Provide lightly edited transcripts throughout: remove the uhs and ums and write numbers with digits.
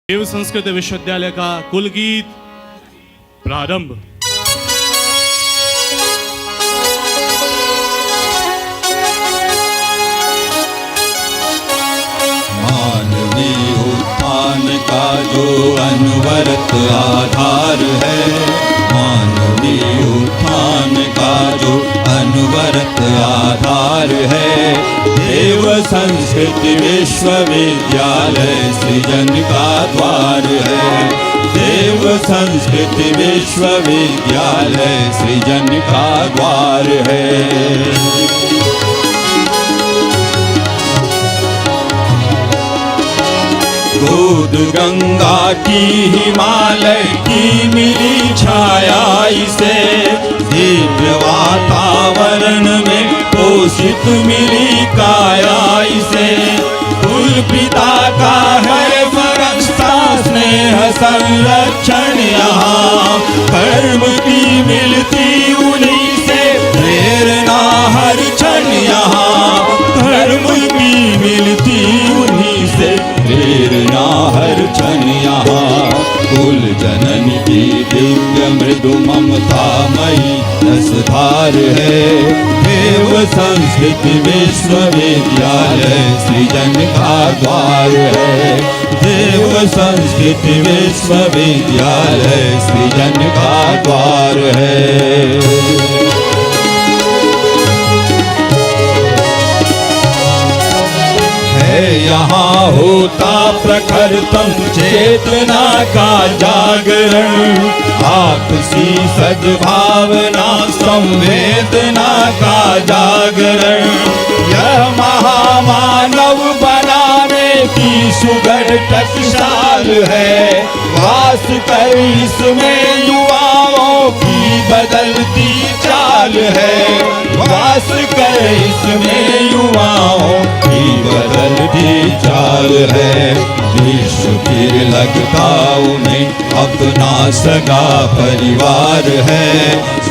देव संस्कृत विश्वविद्यालय का कुल गीत प्रारंभ। मानवीय उत्थान का जो अनवरत आधार है, मानवीय उत्थान का जो अनवरत आधार है, देव संस्कृत विश्वविद्यालय सृजन का द्वार है। देव संस्कृत विश्वविद्यालय सृजन का द्वार है। दूध गंगा की हिमालय की मिली छाया इसे, दिव्य वातावरण में पोषित मिली काया इसे। कुल पिता का है फरस्ता स्नेह संरक्षण यहाँ, कर्म की मिलती उन्हीं से प्रेरणा हर क्षण यहाँ, कर्म की मिलती उन्हीं से प्रेरणा हर क्षण यहाँ। कुल जनन की दिव्य मृदु ममतामयी रसधार है, देव संस्कृत विश्वविद्यालय सृजन का द्वार है। देव संस्कृत विश्वविद्यालय सृजन का द्वार है। यहाँ होता प्रखरतम चेतना का जागरण, आपसी सद्भावना संवेदना का जागरण। यह महामानव बनाने की सुगढ़ टकसाल है, वास कर इसमें युवाओं की बदलती चाल है, वास कर इसमें युवाओं की बदलती चाल है। विश्व फिर लगता उन्हें अपना सगा परिवार है,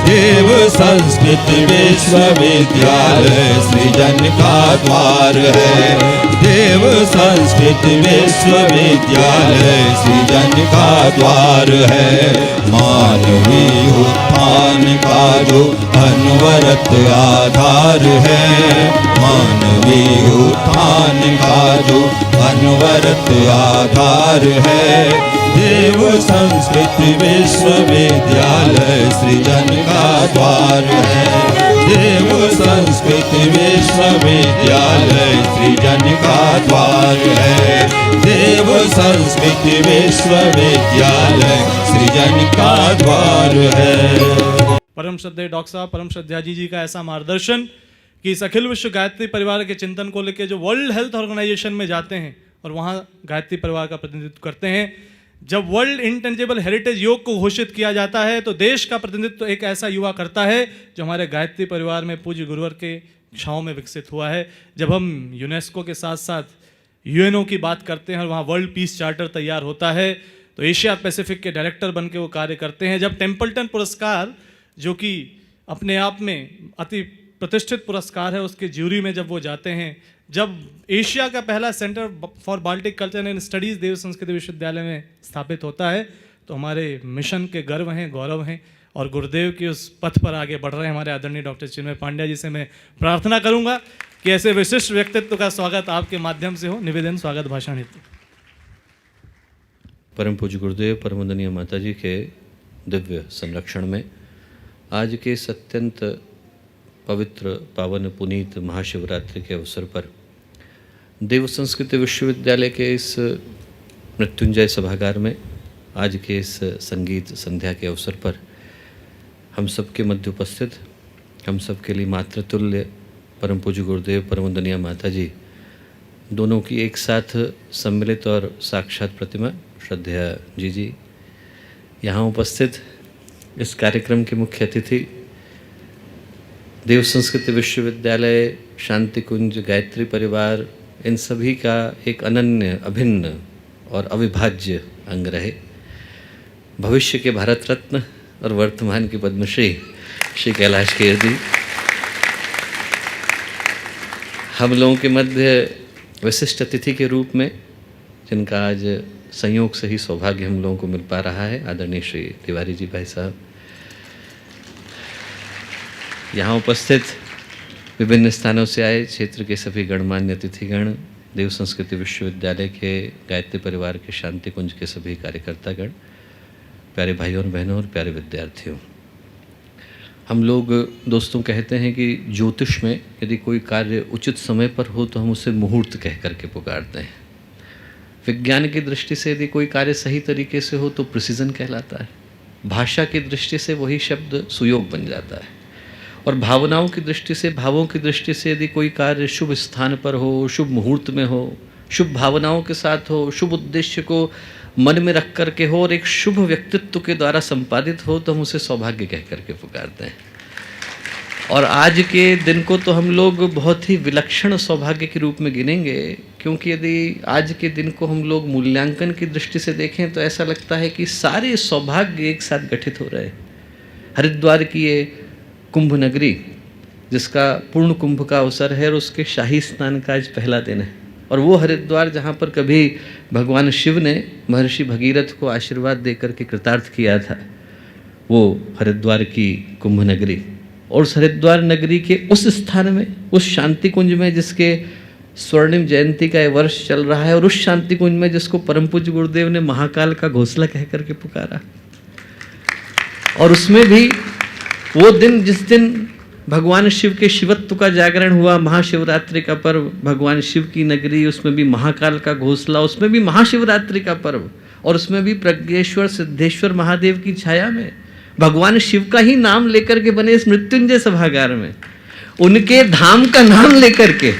देव संस्कृत विश्वविद्यालय सृजन का द्वार है। देव संस्कृत विश्वविद्यालय सृजन का द्वार है। मानवीय उत्थान का जो अनवरत आधार है, मानवीय उत्थान का जो अनवरत आधार है, देव संस्कृत विश्वविद्यालय सृजन का द्वार है। देव संस्कृत विश्वविद्यालय सृजन का द्वार है। देव संस्कृत विश्वविद्यालय सृजन का द्वार है। परम श्रद्धेय डॉक्टर साहब परम श्रद्धा जी का ऐसा मार्गदर्शन कि इस अखिल विश्व गायत्री परिवार के चिंतन को लेकर जो वर्ल्ड हेल्थ ऑर्गेनाइजेशन में जाते हैं और वहाँ गायत्री परिवार का प्रतिनिधित्व करते हैं। जब वर्ल्ड इंटेंजिबल हेरिटेज योग को घोषित किया जाता है तो देश का प्रतिनिधित्व एक ऐसा युवा करता है जो हमारे गायत्री परिवार में पूज्य गुरुवर के छाँव में विकसित हुआ है। जब हम यूनेस्को के साथ साथ यूएनओ की बात करते हैं और वहाँ वर्ल्ड पीस चार्टर तैयार होता है तो एशिया पैसिफिक के डायरेक्टर बन के वो कार्य करते हैं। जब टेम्पल्टन पुरस्कार जो कि अपने आप में अति प्रतिष्ठित पुरस्कार है उसके ज्यूरी में जब वो जाते हैं, जब एशिया का पहला centre for Baltic culture and studies Dev Sanskrit Vishwavidyalaya में स्थापित होता है तो हमारे मिशन के गर्व हैं, गौरव हैं और गुरुदेव के उस पथ पर आगे बढ़ रहे हैं हमारे आदरणीय डॉक्टर चिन्मय पांड्या जी से मैं प्रार्थना करूंगा कि ऐसे विशिष्ट व्यक्तित्व का स्वागत आपके माध्यम से हो। निवेदन स्वागत भाषण हेतु। परम पूज्य गुरुदेव परम वंदनीय माता जी के दिव्य संरक्षण में आज के इस अत्यंत पवित्र पावन पुनीत महाशिवरात्रि के अवसर पर देव संस्कृत विश्वविद्यालय के इस मृत्युंजय सभागार में आज के इस संगीत संध्या के अवसर पर हम सबके मध्य उपस्थित, हम सबके लिए मातृतुल्य परम पूज्य गुरुदेव परम वंदनीय माता जी दोनों की एक साथ सम्मिलित और साक्षात प्रतिमा श्रद्धेय जी यहाँ उपस्थित, इस कार्यक्रम के मुख्य अतिथि देव संस्कृत विश्वविद्यालय, शांति कुंज, गायत्री परिवार, इन सभी का एक अनन्य, अभिन्न और अविभाज्य अंग रहे। भविष्य के भारत रत्न और वर्तमान के पद्मश्री श्री कैलाश खेर जी हम लोगों के मध्य विशिष्ट अतिथि के रूप में जिनका आज संयोग से ही सौभाग्य हम लोगों को मिल पा रहा है, आदरणीय श्री तिवारी जी भाई साहब, यहाँ उपस्थित विभिन्न स्थानों से आए क्षेत्र के सभी गणमान्य अतिथिगण, देव संस्कृति विश्वविद्यालय के गायत्री परिवार के शांति कुंज के सभी कार्यकर्तागण, प्यारे भाइयों और बहनों और प्यारे विद्यार्थियों, हम लोग दोस्तों कहते हैं कि ज्योतिष में यदि कोई कार्य उचित समय पर हो तो हम उसे मुहूर्त कह करके पुकारते हैं। विज्ञान की दृष्टि से यदि कोई कार्य सही तरीके से हो तो प्रिसीजन कहलाता है। भाषा की दृष्टि से वही शब्द सुयोग बन जाता है। और भावनाओं की दृष्टि से, भावों की दृष्टि से यदि कोई कार्य शुभ स्थान पर हो, शुभ मुहूर्त में हो, शुभ भावनाओं के साथ हो, शुभ उद्देश्य को मन में रख करके हो और एक शुभ व्यक्तित्व के द्वारा संपादित हो तो हम उसे सौभाग्य कह करके पुकारते हैं। और आज के दिन को तो हम लोग बहुत ही विलक्षण सौभाग्य के रूप में गिनेंगे, क्योंकि यदि आज के दिन को हम लोग मूल्यांकन की दृष्टि से देखें तो ऐसा लगता है कि सारे सौभाग्य एक साथ गठित हो रहे हैं। हरिद्वार की ये कुंभ नगरी, जिसका पूर्ण कुंभ का अवसर है और उसके शाही स्नान का आज पहला दिन है, और वो हरिद्वार जहाँ पर कभी भगवान शिव ने महर्षि भगीरथ को आशीर्वाद देकर के कृतार्थ किया था, वो हरिद्वार की कुंभ नगरी। और उस हरिद्वार नगरी के उस स्थान में, उस शांति कुंज में जिसके स्वर्णिम जयंती का ये वर्ष चल रहा है, और उस शांति कुंज में जिसको परम पूज्य गुरुदेव ने महाकाल का घोंसला कह करके पुकारा, और उसमें भी वो दिन जिस दिन भगवान शिव के शिवत्व का जागरण हुआ, महाशिवरात्रि का पर्व, भगवान शिव की नगरी, उसमें भी महाकाल का घोंसला, उसमें भी महाशिवरात्रि का पर्व, और उसमें भी प्रज्ञेश्वर सिद्धेश्वर महादेव की छाया में भगवान शिव का ही नाम लेकर के बने इस मृत्युंजय सभागार में, उनके धाम का नाम लेकर के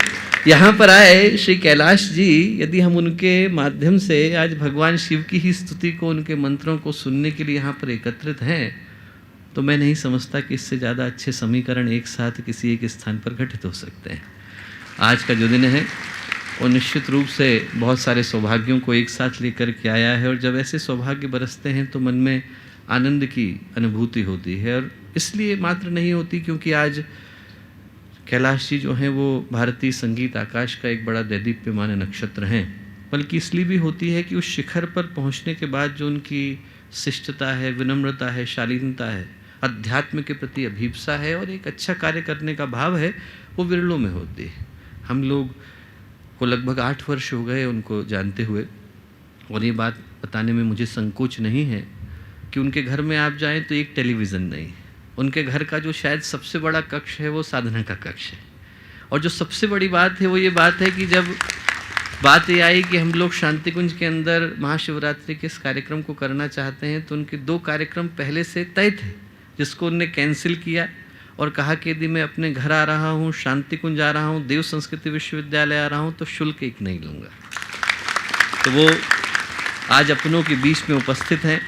यहाँ पर आए श्री कैलाश जी। यदि हम उनके माध्यम से आज भगवान शिव की ही स्तुति को, उनके मंत्रों को सुनने के लिए यहाँ पर एकत्रित हैं, तो मैं नहीं समझता कि इससे ज़्यादा अच्छे समीकरण एक साथ किसी एक स्थान पर घटित हो सकते हैं। आज का जो दिन है वो निश्चित रूप से बहुत सारे सौभाग्यों को एक साथ लेकर के आया है, और जब ऐसे सौभाग्य बरसते हैं तो मन में आनंद की अनुभूति होती है। और इसलिए मात्र नहीं होती क्योंकि आज कैलाश जी जो हैं वो भारतीय संगीत आकाश का एक बड़ा दैदीप्यमान नक्षत्र हैं, बल्कि इसलिए भी होती है कि उस शिखर पर पहुंचने के बाद जो उनकी शिष्टता है, विनम्रता है, शालीनता है, अध्यात्म के प्रति अभीप्सा है और एक अच्छा कार्य करने का भाव है, वो विरलों में होती है। हम लोग को लगभग 8 वर्ष हो गए उनको जानते हुए, और ये बात बताने में मुझे संकोच नहीं है कि उनके घर में आप जाएं तो एक टेलीविज़न नहीं, उनके घर का जो शायद सबसे बड़ा कक्ष है वो साधना का कक्ष है। और जो सबसे बड़ी बात है वो ये बात है कि जब बात ये आई कि हम लोग शांति कुंज के अंदर महाशिवरात्रि के इस कार्यक्रम को करना चाहते हैं, तो उनके 2 कार्यक्रम पहले से तय थे, जिसको उनने कैंसिल किया और कहा कि यदि मैं अपने घर आ रहा हूँ, शांति कुंज आ रहा हूँ, देव संस्कृति विश्वविद्यालय आ रहा हूँ, तो शुल्क एक नहीं लूँगा। तो वो आज अपनों के बीच में उपस्थित हैं,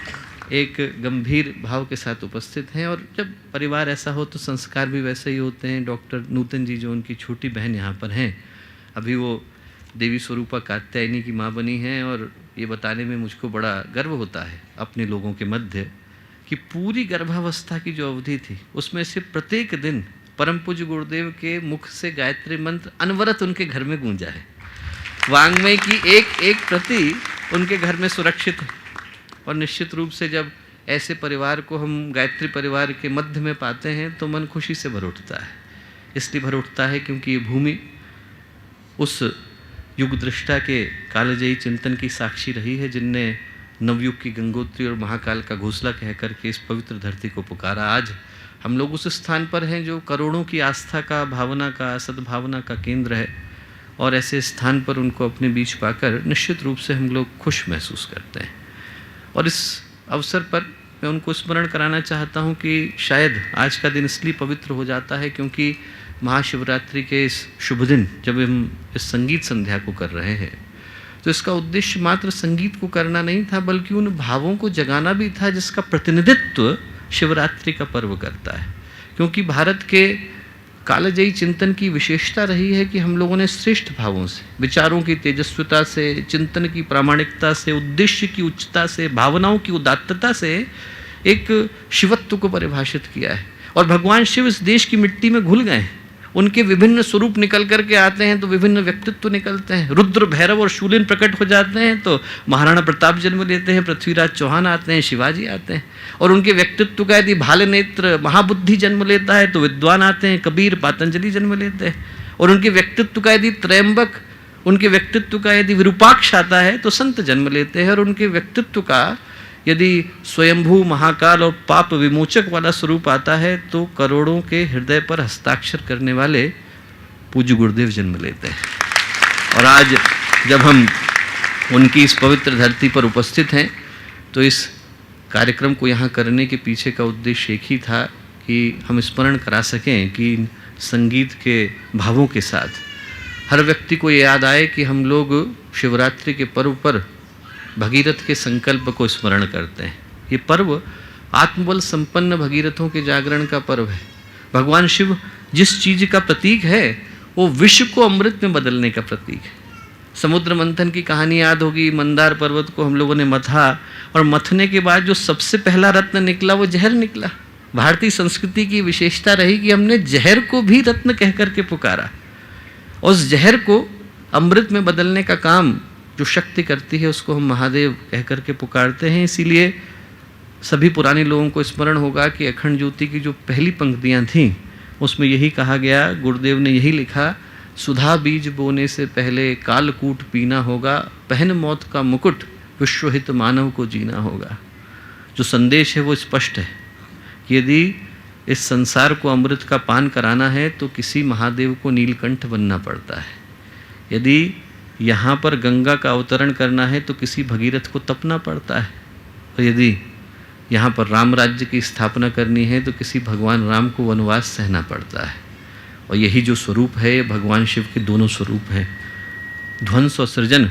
एक गंभीर भाव के साथ उपस्थित हैं। और जब परिवार ऐसा हो तो संस्कार भी वैसे ही होते हैं। डॉक्टर नूतन जी जो उनकी छोटी बहन यहाँ पर हैं, अभी वो देवी स्वरूपा कात्यायनी की माँ बनी हैं, और ये बताने में मुझको बड़ा गर्व होता है अपने लोगों के मध्य कि पूरी गर्भावस्था की जो अवधि थी उसमें से प्रत्येक दिन परम पूज्य गुरुदेव के मुख से गायत्री मंत्र अनवरत उनके घर में गूंजा है। वांग्मय की एक एक प्रति उनके घर में सुरक्षित है। और निश्चित रूप से जब ऐसे परिवार को हम गायत्री परिवार के मध्य में पाते हैं तो मन खुशी से भर उठता है। इसलिए भर उठता है क्योंकि ये भूमि उस युग दृष्टा के कालजयी चिंतन की साक्षी रही है, जिनने नवयुग की गंगोत्री और महाकाल का घोंसला कह करके इस पवित्र धरती को पुकारा। आज हम लोग उस स्थान पर हैं जो करोड़ों की आस्था का, भावना का, सद्भावना का केंद्र है, और ऐसे स्थान पर उनको अपने बीच पाकर निश्चित रूप से हम लोग खुश महसूस करते हैं। और इस अवसर पर मैं उनको स्मरण कराना चाहता हूँ कि शायद आज का दिन इसलिए पवित्र हो जाता है क्योंकि महाशिवरात्रि के इस शुभ दिन जब हम इस संगीत संध्या को कर रहे हैं, तो इसका उद्देश्य मात्र संगीत को करना नहीं था, बल्कि उन भावों को जगाना भी था जिसका प्रतिनिधित्व शिवरात्रि का पर्व करता है। क्योंकि भारत के कालजयी चिंतन की विशेषता रही है कि हम लोगों ने श्रेष्ठ भावों से, विचारों की तेजस्विता से, चिंतन की प्रामाणिकता से, उद्देश्य की उच्चता से, भावनाओं की उदात्तता से एक शिवत्व को परिभाषित किया है। और भगवान शिव इस देश की मिट्टी में घुल गए हैं, उनके विभिन्न स्वरूप निकल करके आते हैं तो विभिन्न व्यक्तित्व निकलते हैं। रुद्र, भैरव और शूलिन प्रकट हो जाते हैं तो महाराणा प्रताप जन्म लेते हैं, पृथ्वीराज चौहान आते हैं, शिवाजी आते हैं। और उनके व्यक्तित्व का यदि भाले नेत्र महाबुद्धि जन्म लेता है तो विद्वान आते हैं, कबीर, पातंजलि जन्म लेते हैं। और उनके व्यक्तित्व का यदि त्रयंबक, उनके व्यक्तित्व का यदि विरूपाक्ष आता है तो संत जन्म लेते हैं। और उनके व्यक्तित्व का यदि स्वयंभू, महाकाल और पाप विमोचक वाला स्वरूप आता है तो करोड़ों के हृदय पर हस्ताक्षर करने वाले पूज्य गुरुदेव जन्म लेते हैं। और आज जब हम उनकी इस पवित्र धरती पर उपस्थित हैं तो इस कार्यक्रम को यहाँ करने के पीछे का उद्देश्य एक ही था कि हम स्मरण करा सकें कि संगीत के भावों के साथ हर व्यक्ति को ये याद आए कि हम लोग शिवरात्रि के पर्व पर भगीरथ के संकल्प को स्मरण करते हैं। ये पर्व आत्मबल संपन्न भगीरथों के जागरण का पर्व है। भगवान शिव जिस चीज़ का प्रतीक है वो विश्व को अमृत में बदलने का प्रतीक है। समुद्र मंथन की कहानी याद होगी। मंदार पर्वत को हम लोगों ने मथा और मथने के बाद जो सबसे पहला रत्न निकला वो जहर निकला। भारतीय संस्कृति की विशेषता रही कि हमने जहर को भी रत्न कह करके पुकारा। उस जहर को अमृत में बदलने का काम जो शक्ति करती है उसको हम महादेव कह करके पुकारते हैं। इसीलिए सभी पुराने लोगों को स्मरण होगा कि अखंड ज्योति की जो पहली पंक्तियां थीं उसमें यही कहा गया, गुरुदेव ने यही लिखा, सुधा बीज बोने से पहले कालकूट पीना होगा, पहन मौत का मुकुट विश्वहित मानव को जीना होगा। जो संदेश है वो स्पष्ट है कि यदि इस संसार को अमृत का पान कराना है तो किसी महादेव को नीलकंठ बनना पड़ता है। यदि यहाँ पर गंगा का अवतरण करना है तो किसी भगीरथ को तपना पड़ता है। और यदि यहाँ पर राम राज्य की स्थापना करनी है तो किसी भगवान राम को वनवास सहना पड़ता है। और यही जो स्वरूप है ये भगवान शिव के दोनों स्वरूप हैं, ध्वंस और सृजन,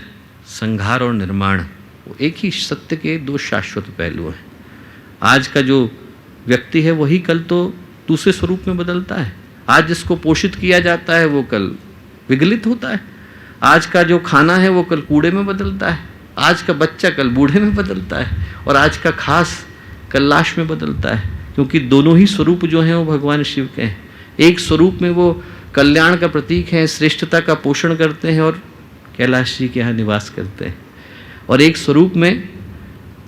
संहार और निर्माण। वो एक ही सत्य के दो शाश्वत पहलू हैं। आज का जो व्यक्ति है वही कल तो दूसरे स्वरूप में बदलता है। आज जिसको पोषित किया जाता है वो कल विगलित होता है। आज का जो खाना है वो कल कूड़े में बदलता है। आज का बच्चा कल बूढ़े में बदलता है। और आज का खास कल लाश में बदलता है। क्योंकि दोनों ही स्वरूप जो हैं वो भगवान शिव के हैं। एक स्वरूप में वो कल्याण का प्रतीक है, श्रेष्ठता का पोषण करते हैं और कैलाश जी के यहाँ निवास करते हैं। और एक स्वरूप में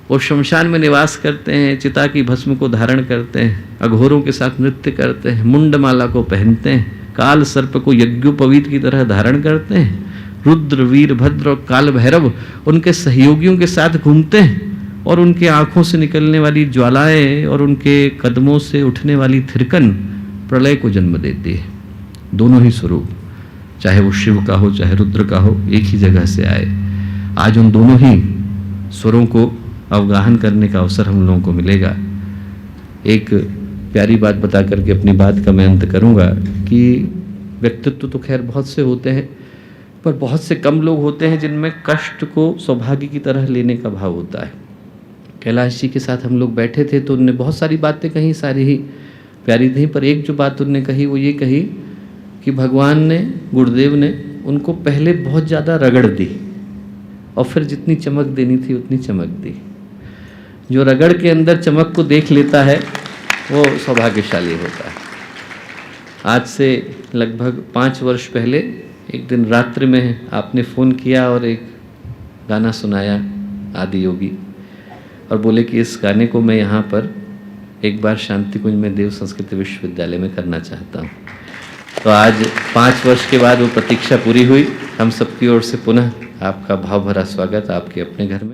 वो शमशान में निवास करते हैं, चिता की भस्म को धारण करते हैं, अघोरों के साथ नृत्य करते हैं, मुंडमाला को पहनते हैं, काल सर्प को यज्ञोपवीत की तरह धारण करते हैं। रुद्र, वीरभद्र और काल भैरव उनके सहयोगियों के साथ घूमते हैं और उनके आँखों से निकलने वाली ज्वालाएं और उनके कदमों से उठने वाली थिरकन प्रलय को जन्म देती है। दोनों ही स्वरूप, चाहे वो शिव का हो चाहे रुद्र का हो, एक ही जगह से आए। आज उन दोनों ही स्वरों को अवगाहन करने का अवसर हम लोगों को मिलेगा। एक प्यारी बात बता करके अपनी बात का मैं अंत करूंगा कि व्यक्तित्व तो खैर बहुत से होते हैं, पर बहुत से कम लोग होते हैं जिनमें कष्ट को सौभाग्य की तरह लेने का भाव होता है। कैलाश जी के साथ हम लोग बैठे थे तो उनने बहुत सारी बातें कही, सारी ही प्यारी थी, पर एक जो बात उनने कही वो ये कही कि भगवान ने, गुरुदेव ने उनको पहले बहुत ज़्यादा रगड़ दी और फिर जितनी चमक देनी थी उतनी चमक दी। जो रगड़ के अंदर चमक को देख लेता है वो सौभाग्यशाली होता है। आज से लगभग 5 वर्ष पहले एक दिन रात्रि में आपने फ़ोन किया और एक गाना सुनाया, आदि योगी, और बोले कि इस गाने को मैं यहाँ पर एक बार शांति कुंज में देव संस्कृत विश्वविद्यालय में करना चाहता हूँ। तो आज 5 वर्ष के बाद वो प्रतीक्षा पूरी हुई। हम सबकी ओर से पुनः आपका भाव भरा स्वागत आपके अपने घर में।